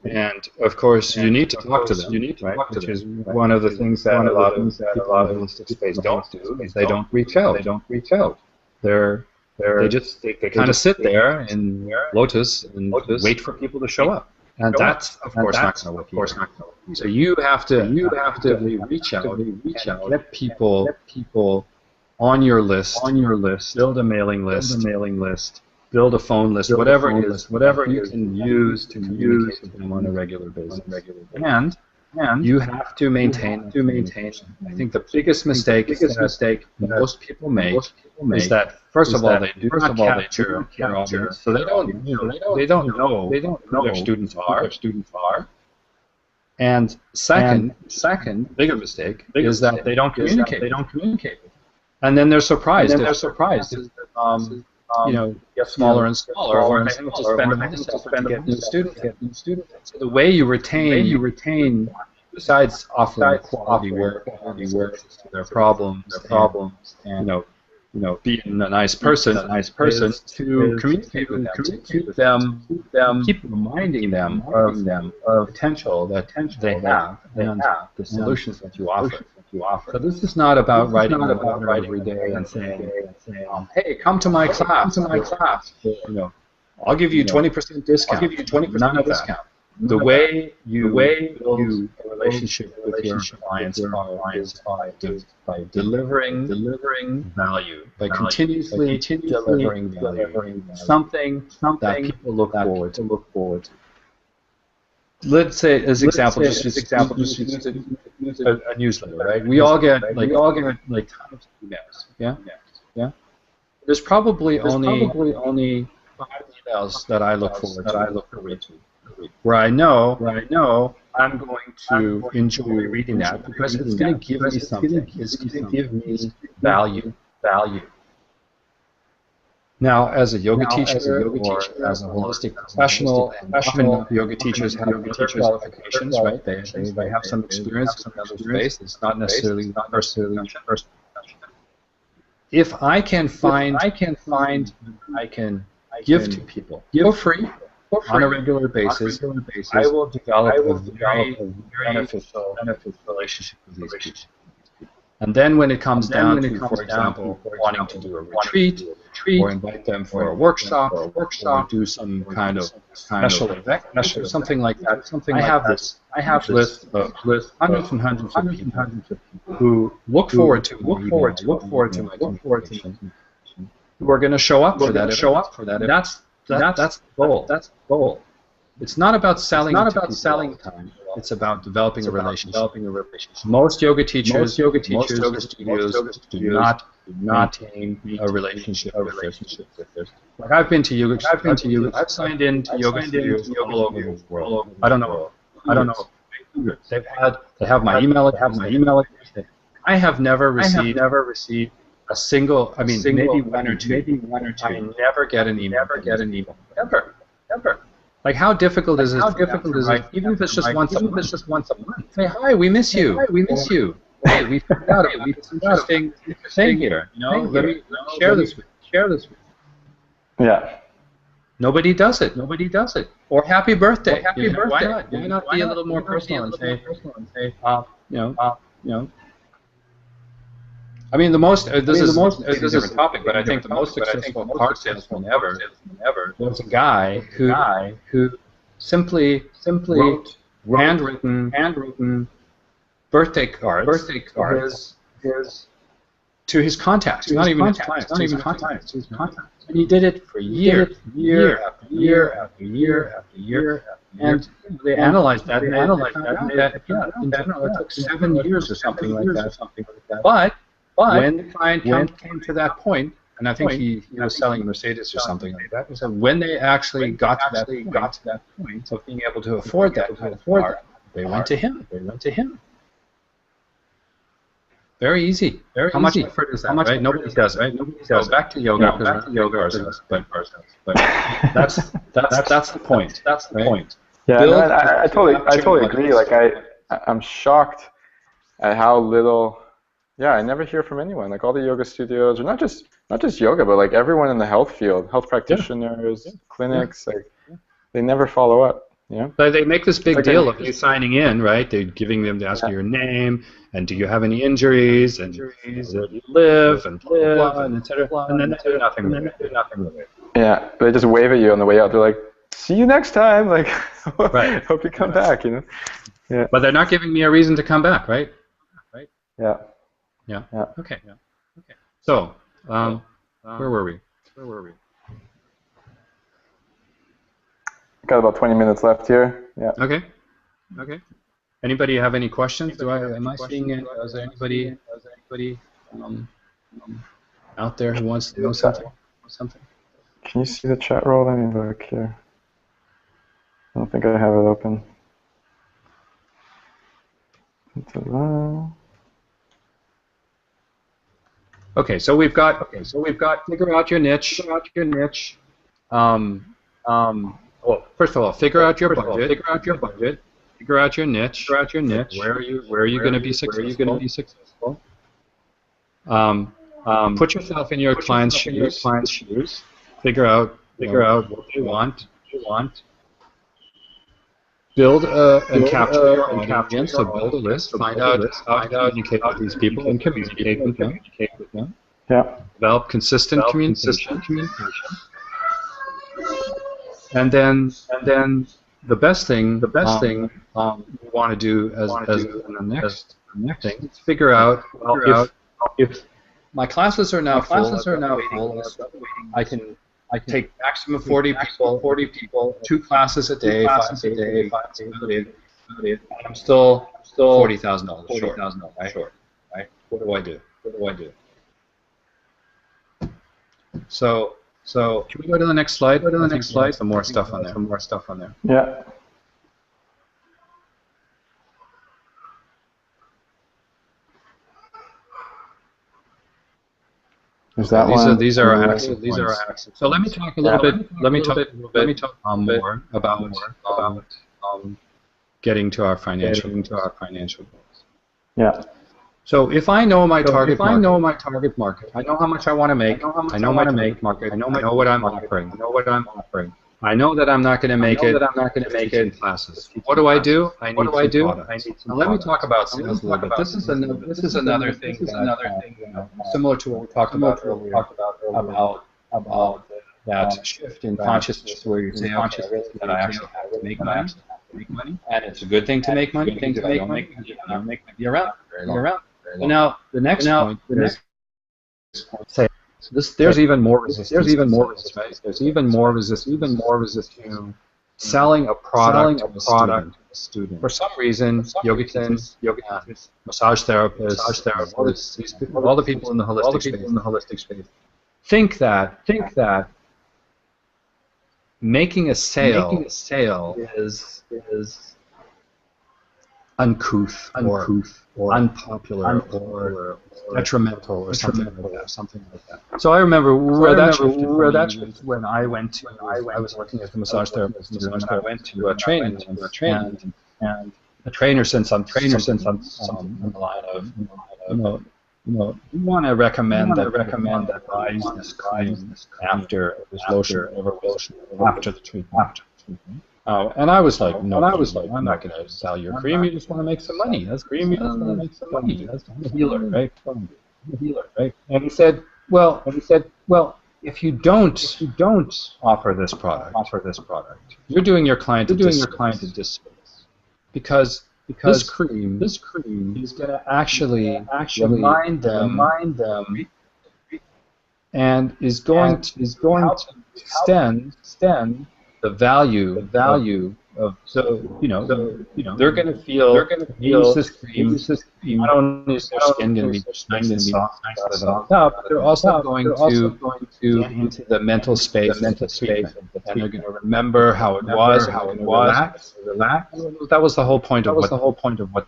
and of course you need to talk to them, right? Which is one of the things that a lot of people in the holistic space don't do, is they don't reach out. They kind of sit there in lotus and wait for people to show up, and that's of course not going to work. So you have to reach out and get people on your list, build a mailing list. Build a phone list, whatever you can use to communicate with them on a regular basis. And you have to maintain. I think the biggest mistake that most people make is that first of all they do not capture their audience, so they don't know who their students are. And second, bigger mistake is that they don't communicate. And then they're surprised. Get smaller and smaller, or they have to spend a lot to get new students. So the way you retain besides offering quality work, their problems, and being a nice person, is to communicate with them, to keep them, keep reminding them of the potential that they have and the solutions that you offer. So this is not about writing every day and saying, hey, come to my class. I'll give you 20% discount. I'll give you 20% none of that. The way you build a relationship with your clients is by delivering value, by continuously delivering value, something that people look forward to. Let's say, as example, just use a newsletter, right? We all get tons of emails, yeah. There's probably only 5 emails that I look forward to. Where I know I'm going to enjoy reading that because it's going to give me something. It's going to give me value. Now, as a yoga teacher or as a holistic professional, and often yoga teachers have other qualifications, right? They have some experience in another space. It's not necessarily first. If I can find, I can give to people for free. On a regular basis, I will develop a very beneficial relationship with these people. And then when it comes down to, for example, wanting to do a retreat, or invite them for a workshop, or do some kind of special event, or something like that, I have this list of hundreds and hundreds of people who look forward to my communication, who are going to show up for that. That's the goal. It's not about selling time. It's about developing a relationship. Most yoga teachers, most yoga studios do not maintain a relationship with their. Like I've been to yoga. I've signed in to yoga studios all over the world. I don't know. They have my email address. I have never received a single, maybe one or two. I never get an email. Ever. Like how difficult is it? Even if it's just once a month. Say hi, we miss you. Hey, we found out it's interesting thing here. Let me share this with you.
Yeah.
Nobody does it. Or happy birthday. Why not? Why not be a little more personal and say, the most, this is a different topic, but I think the most successful car salesman ever was a guy who simply wrote handwritten birthday cards to his contacts, not even his clients, to his contacts. And he did it for year after year. And they analyzed that, it took 7 years or something like that. But when the client came to that point, and I think he was selling Mercedes or something like that, so when they actually got to that point of being able to afford that car, they went to him. Very easy. How much effort is that? Right? Nobody does it. So back to yoga. But that's the point.
Yeah, I totally agree. Like I'm shocked at how little. Yeah, I never hear from anyone. Like all the yoga studios, or not just yoga, but like everyone in the health field, health practitioners, clinics, like they never follow up. Yeah.
But they make this big deal of you signing in, right? They're giving them to ask you your name, and do you have any injuries, and where do you live, and blah, blah, blah, and etc. And then they do nothing with it.
Yeah, they just wave at you on the way out. They're like, "See you next time." Like,
right.
Hope you come back. Yeah.
But they're not giving me a reason to come back, right?
Yeah.
Okay. So, where were we?
Got about 20 minutes left here. Yeah.
Okay. Anybody have any questions? Am I seeing it? Is there anybody out there who wants to know something?
Can you see the chat roll? Let me look here. I don't think I have it open.
Okay, so we've got figure out your niche. Well, first of all, figure out your budget. Figure out your niche. Where are you going to be successful? Put yourself in your client's shoes. Figure out what you want. Build and capture your audience. So build a list. Find out how to communicate with these people and communicate with them.
Yeah.
Develop consistent communication. And then the best thing you want to do as the next thing is figure out if my classes are now full, I can take maximum 40 people, 2 classes a day, 5 a day, and I'm still $40,000 short, right? What do I do? So can we go to the next slide? Some more stuff on there.
Yeah. Is that
these are our access points. So let me talk a little bit. Let me talk more about getting to our financial goals.
Yeah.
So if I know my target market, I know how much I want to make. I know my target market. I know what I'm offering. I know that I'm not going to make it in classes. What do I do? I need some products. Now let me talk about sales a little bit. This is another thing similar to what we talked about earlier about that shift in consciousness where you say, okay, that I actually have to make money, and it's a good thing to make money. Be around. And now the next point is say there's even more resistance. There's even more resistance to selling a product to a student. For some reason, yoga teachers, massage therapists, all the people in the holistic space think that making a sale is uncouth or unpopular or detrimental or something like that. So I remember where that shifted when I was working as a massage therapist, and I went to a training, and a trainer said something on the line of, you want to recommend that I use this cream after this lotion after the treatment. And I was like, no, I'm not going to sell your cream. You just want to make some money. That's cream. You just want to make some money. That's a healer, right? And he said, well, if you don't offer this product, you're doing your client a disservice, because this cream is going to actually remind them and is going to extend the value of they're going to feel use this cream. Not only is their skin going to be nice and soft, but they're also going to get into the mental space, and they're going to remember how it was, relax. That was the whole point of what.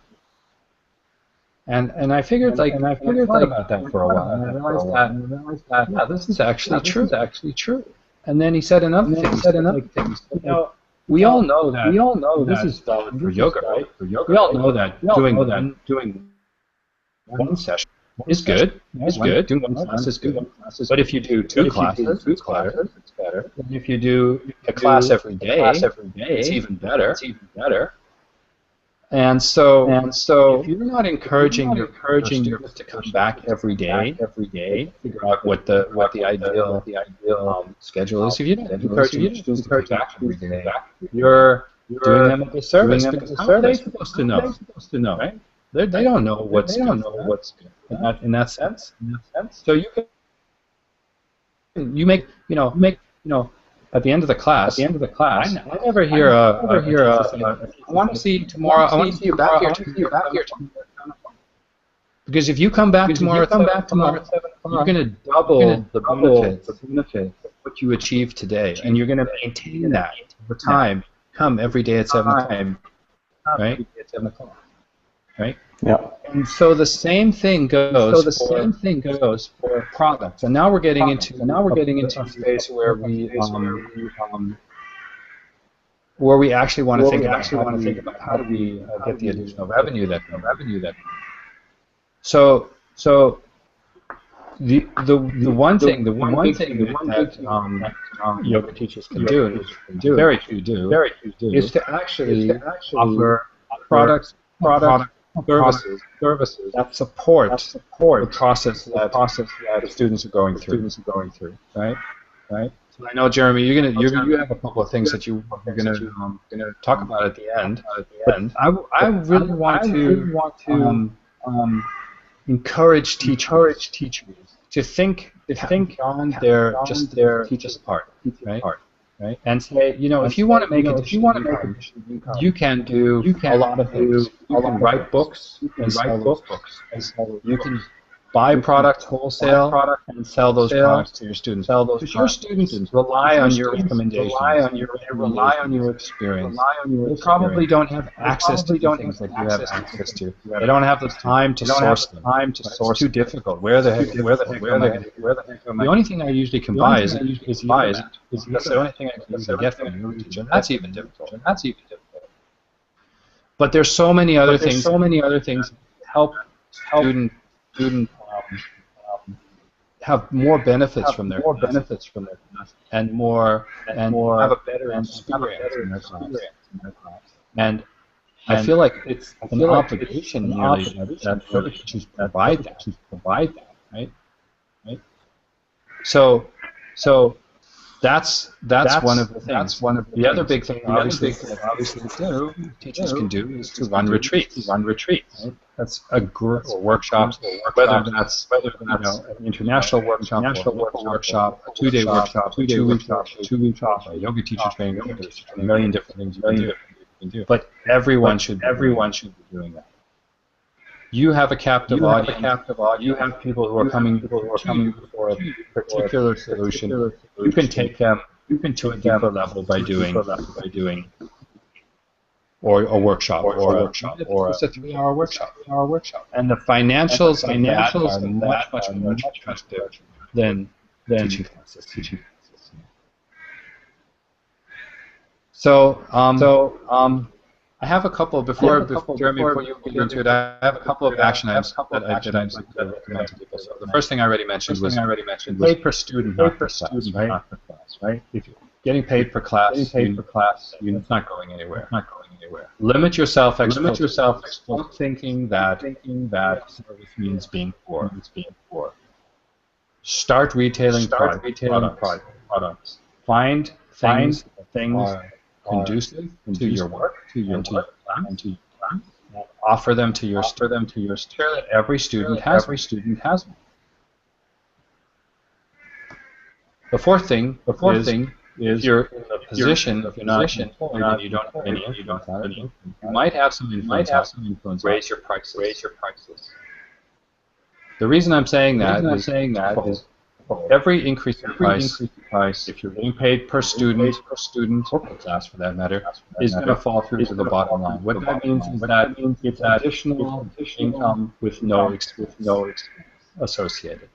And I figured thought about that for a while, and I realized that yeah, this is actually true. And then he said another thing. We all know that this is valid for yoga, right? We all know that doing one session is good. Doing one class is good. But if you do 2 classes, it's better. And if you do a class every day, it's even better. And so if you're not encouraging your students to come back every day, figure out what the ideal schedule is. If you don't encourage your students to come back every day, you're doing them a disservice, because how are they supposed to know? Right? They don't know what's good in that sense. So you make at the end of the class, I never hear I want to see you tomorrow. I want to see you back here. Because if you come back tomorrow at 7 o'clock, you're going to double the benefits of what you achieved today, and you're going to maintain that over time. Come every day at 7 o'clock, right? Right?
Yeah.
And so the same thing goes for products. And now we're getting into a space where we where we actually want to think about how do we get the additional revenue that. So the one thing that yoga teachers can do, very few do, is to actually offer products, services that support the process that the students are going through. Right? So I know, Jeremy, you have a couple of things that you're gonna talk about at the end. But I really want to encourage teachers to think beyond their teaching part, right? And say, if you want to make additional income, you can do a lot of things. You can write books and sell those books. You can buy products wholesale and sell those products to your students. Because your students rely on your recommendations. They rely on your experience. They probably don't have access to the things that you have access to. They don't have the time to source them. It's too difficult. Where the heck am I? The only thing I usually can buy is the that's the only thing I can usually get from a yoga teacher. And that's even difficult. But there's so many other things that help student have more benefits from their class and have a better experience in their class. And I feel like it's an obligation really that yoga teachers provide that, right? So that's one of the things. The other big thing, obviously, teachers can do is to run retreats. Right? That's a group or workshops, whether that's an international workshop, a local workshop, a 2-day workshop, a 2-week workshop, a yoga teacher training, a million different things you can do. But everyone should be doing that. You have a captive audience. You have people who are coming for a particular solution. You can take them to a deeper level by doing or a workshop or a 3-hour workshop. And the financials of that are much more attractive than teaching classes. So I have a couple Jeremy, before you get into it, I have a couple of action items that I'd like to recommend to people. So the first thing I already mentioned was paid per student, not per class, right? If you're getting paid per class, it's not going anywhere. Limit yourself. Stop thinking that service means being poor. Start retailing products. Find things conducive to your work, and to your class. Offer them to your students. Sure that every student has one. The fourth thing is you're in the position, if you're not employed and you don't have any, you might have some influence. Raise your prices. The reason I'm saying that is every increase in price, if you're getting paid per student, or per class for that matter, is going to fall through to the bottom line. What that means is that it's additional income with no expense associated.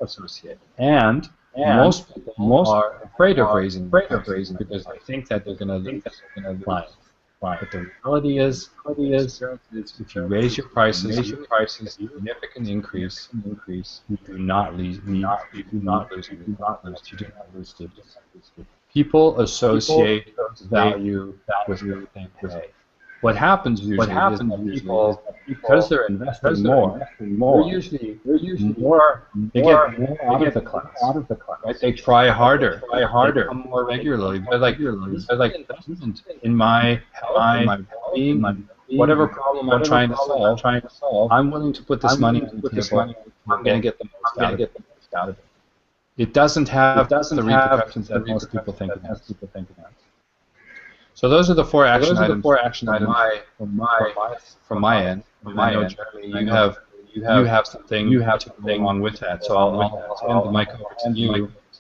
And most people are afraid of raising because they think that they're going to lose clients. But the reality is, if you raise your prices, a significant increase, you do not lose students. People associate value with what they pay. What happens usually is that people, because they're investing more, they get more out of the class. Right? They try harder. They come more regularly. They're like investment in my health, in my well-being, whatever problem I'm trying to solve. I'm willing to put this money on the table. I'm going to get the most out of it. It doesn't have the repercussions that most people think it has. So those are the 4 action items from my end. Jeremy, you have something along with that. So I'll hand the mic over to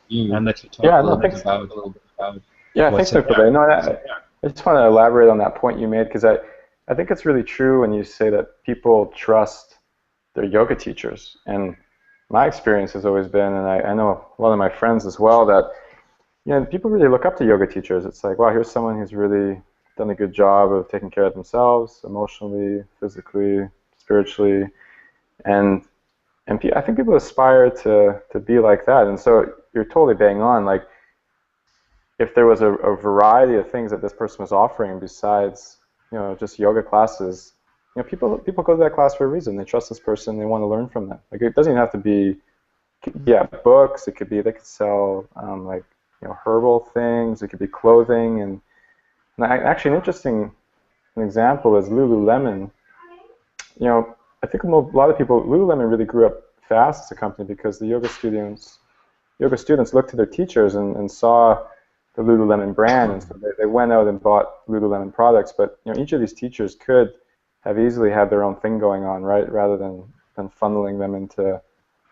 you and let you talk a little bit about.
Yeah, thanks, Dr. Bay. No, I just want to elaborate on that point you made because I think it's really true when you say that people trust their yoga teachers. And my experience has always been, and I know a lot of my friends as well, that people really look up to yoga teachers. It's like, wow, here's someone who's really done a good job of taking care of themselves emotionally, physically, spiritually, and I think people aspire to be like that. And so you're totally bang on. Like, if there was a variety of things that this person was offering besides, just yoga classes, people go to that class for a reason. They trust this person. They want to learn from them. Like, it doesn't even have to be, books. It could be they could sell herbal things. It could be clothing. And actually, an interesting example is Lululemon. I think a lot of people, Lululemon really grew up fast as a company because the yoga students looked to their teachers and saw the Lululemon brand, and so they went out and bought Lululemon products. But each of these teachers could have easily had their own thing going on, right, rather than funneling them into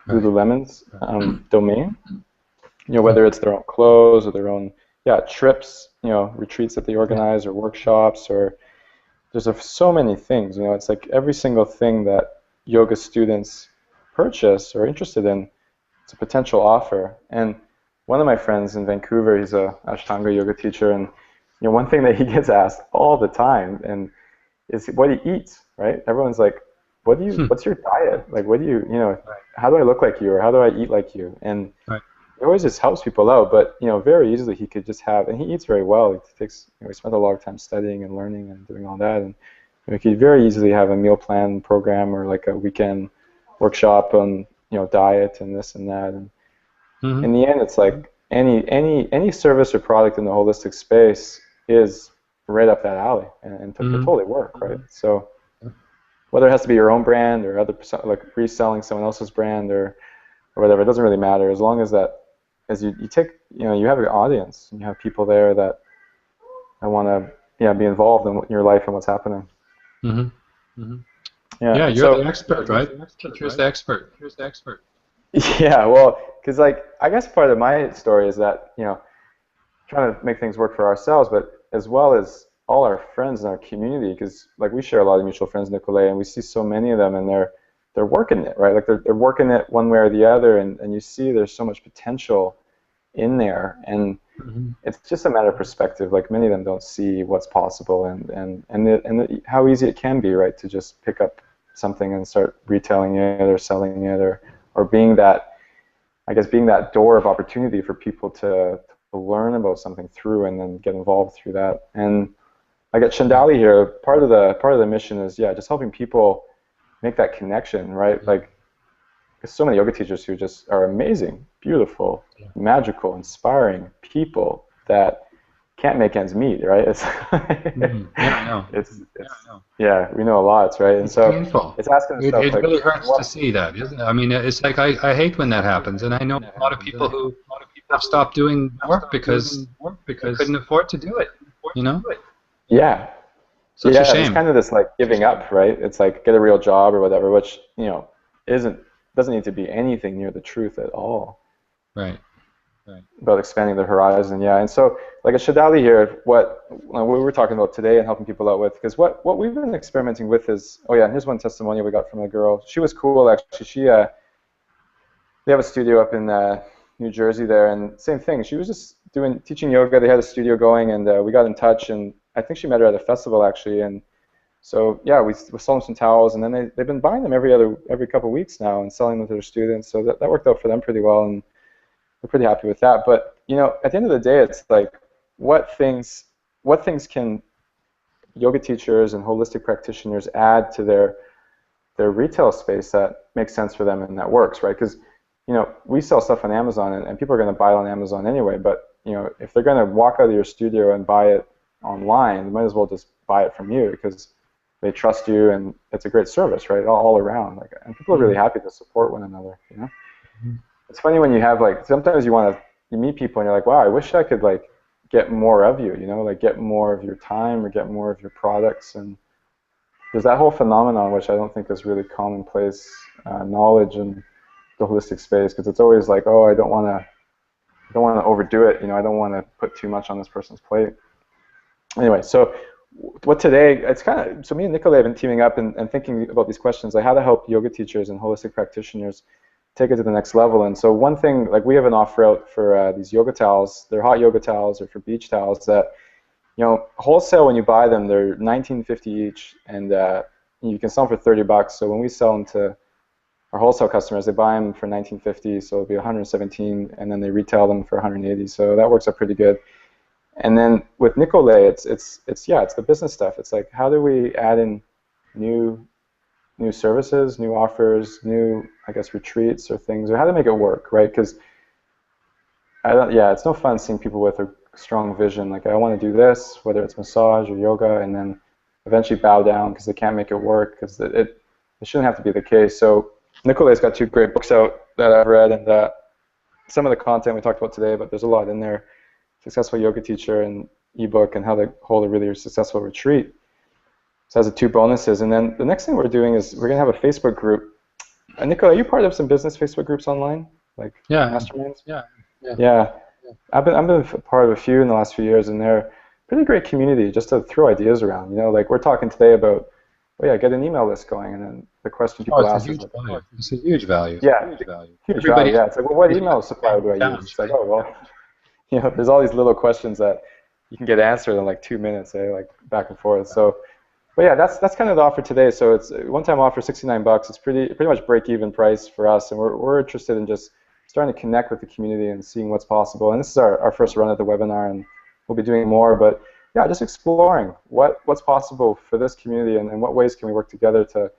Lululemon's domain. Whether it's their own clothes or their own trips, retreats that they organize or workshops, or there's so many things. It's like every single thing that yoga students purchase or are interested in, it's a potential offer. And one of my friends in Vancouver, he's a Ashtanga yoga teacher, and one thing that he gets asked all the time and is what he eats, right? Everyone's like, what's your diet? Like, what do you, how do I look like you, or how do I eat like you? And it always just helps people out, but very easily he could just have, and he eats very well. He takes, he spent a lot of time studying and learning and doing all that, and he could very easily have a meal plan program or like a weekend workshop on diet and this and that. And in the end, it's like any service or product in the holistic space is right up that alley, and to totally work, right? So whether it has to be your own brand or like reselling someone else's brand or whatever, it doesn't really matter, as long as you take, you have your audience and you have people there that want to be involved in your life and what's happening.
Yeah, you're the expert, right? Here's the expert.
Yeah, well, because I guess part of my story is that trying to make things work for ourselves, but as well as all our friends in our community, because we share a lot of mutual friends, Nicolay, and we see so many of them, and they're working it, right? Like they're working it one way or the other, and you see there's so much potential in there, and it's just a matter of perspective. Like, many of them don't see what's possible, and how easy it can be, right, to just pick up something and start retailing it or selling it, or being that door of opportunity for people to learn about something through and then get involved through that. And like at Chandali here, part of the mission is just helping people make that connection, right? Like, there's so many yoga teachers who just are amazing, beautiful, magical, inspiring people that can't make ends meet, right? It's we know a lot, right? And so
painful.
It's asking
It
itself,
really hurts to see that, isn't it? I mean, it's like I hate when that happens, and I know a lot of people who have stopped doing work because they couldn't afford to do it.
Yeah.
Such a shame.
It's kind of this giving up, right? It's like, get a real job or whatever, which doesn't need to be anything near the truth at all.
Right.
About expanding the horizon, and so like at Chandali here, what we were talking about today and helping people out with, because what we've been experimenting with is, here's one testimonial we got from a girl. She was cool, actually. They have a studio up in New Jersey there, and same thing. She was just teaching yoga. They had a studio going, and we got in touch, and I think she met her at a festival actually, and so we sold them some towels, and then they've been buying them every couple of weeks now and selling them to their students. So that worked out for them pretty well, and we're pretty happy with that. But at the end of the day, it's like, what things can yoga teachers and holistic practitioners add to their retail space that makes sense for them and that works, right? Because we sell stuff on Amazon, and people are going to buy it on Amazon anyway. But if they're going to walk out of your studio and buy it online, they might as well just buy it from you because they trust you, and it's a great service, right? All around, and people are really happy to support one another. It's funny when you have sometimes you meet people and you're like, wow, I wish I could get more of you, get more of your time or get more of your products. And there's that whole phenomenon which I don't think is really commonplace knowledge in the holistic space, because it's always like, oh, I don't want to overdo it, I don't want to put too much on this person's plate. Anyway, so what today, it's kind of, so me and Nicolay have been teaming up and thinking about these questions, like how to help yoga teachers and holistic practitioners take it to the next level. And so one thing, we have an offer out for these yoga towels. They're hot yoga towels or for beach towels that, wholesale when you buy them, they're $19.50 each, and you can sell them for $30. So when we sell them to our wholesale customers, they buy them for $19.50, so it'll be $117, and then they retail them for $180. So that works out pretty good. And then with Nicolet, it's the business stuff. It's like, how do we add in new services, new offers, new, I guess, retreats or things, or how to make it work, right? Because it's no fun seeing people with a strong vision, like I want to do this, whether it's massage or yoga, and then eventually bow down because they can't make it work, because it shouldn't have to be the case. So Nicolet's got 2 great books out that I've read, and some of the content we talked about today, but there's a lot in there. Successful Yoga Teacher and ebook, and how to hold a really successful retreat. So it has the 2 bonuses. And then the next thing we're doing is we're going to have a Facebook group. Nicolet, are you part of some business Facebook groups online? Like masterminds? Yeah. I've been a part of a few in the last few years, and they're a pretty great community just to throw ideas around. Like we're talking today about, get an email list going, and then the question people ask is like,
it's a huge value.
Yeah, huge value. Yeah, it's like, well, what email supply do I use? It's like, oh, well, there's all these little questions that you can get answered in like 2 minutes, like back and forth. So, but yeah, that's kind of the offer today. So it's a one-time offer, $69. It's pretty much break-even price for us, and we're interested in just starting to connect with the community and seeing what's possible. And this is our first run at the webinar, and we'll be doing more. But yeah, just exploring what's possible for this community, and what ways can we work together to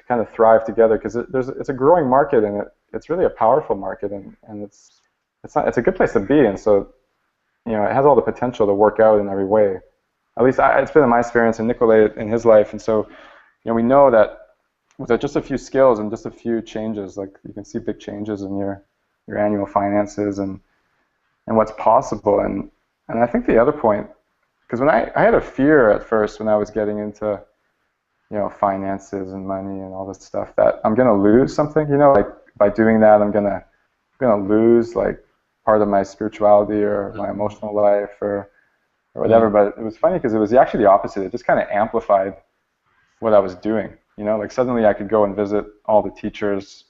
kind of thrive together, because it's a growing market, and it's really a powerful market, and it's a good place to be. And so it has all the potential to work out in every way. At least it's been in my experience, and Nicolet in his life. And so we know that with just a few skills and just a few changes, like you can see big changes in your annual finances and what's possible. And I think the other point, because when I had a fear at first when I was getting into finances and money and all this stuff, that I'm gonna lose something, like by doing that I'm gonna lose like part of my spirituality or my emotional life or whatever. But it was funny because it was actually the opposite. It just kind of amplified what I was doing. Like suddenly I could go and visit all the teachers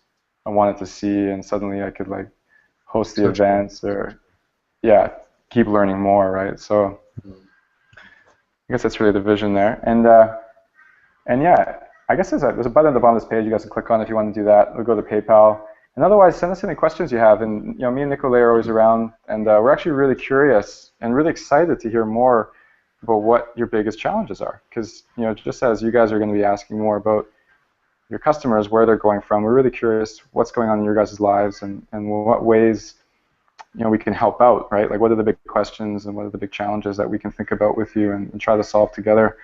I wanted to see, and suddenly I could like host the events or keep learning more, right? So I guess that's really the vision there. And yeah, I guess there's a button at the bottom of this page you guys can click on if you want to do that. We'll go to PayPal. And otherwise, send us any questions you have. And me and Nicolet are always around, and we're actually really curious and really excited to hear more about what your biggest challenges are. Because just as you guys are going to be asking more about your customers, where they're going from, we're really curious what's going on in your guys' lives, and what ways we can help out, right? Like, what are the big questions and what are the big challenges that we can think about with you and try to solve together?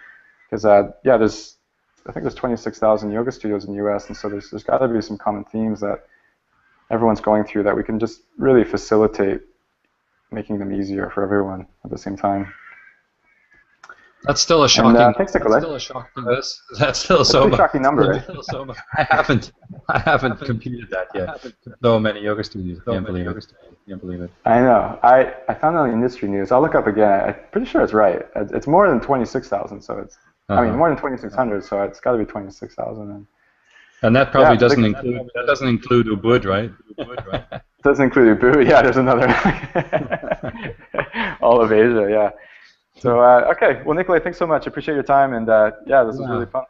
Because I think there's 26,000 yoga studios in the U.S., and so there's got to be some common themes that everyone's going through that we can just really facilitate making them easier for everyone at the same time.
That's still a shocking.
Thanks, Nicolet.
That's still so much.
Shocking number. Right?
I haven't computed that yet. So many yoga studios. Can't believe it.
I know. I found it on the industry news. I'll look up again. I'm pretty sure it's right. It's more than 26,000. So it's. I mean, more than 2,600. So it's got to be 26,000.
And that probably doesn't include Ubud, right?
Doesn't include Ubud. Yeah, there's another. All of Asia. Yeah. So, okay. Well, Nicolet, thanks so much. I appreciate your time. And, this was really fun.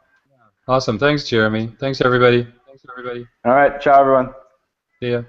Awesome. Thanks, Jeremy. Thanks, everybody.
All right. Ciao, everyone.
See ya.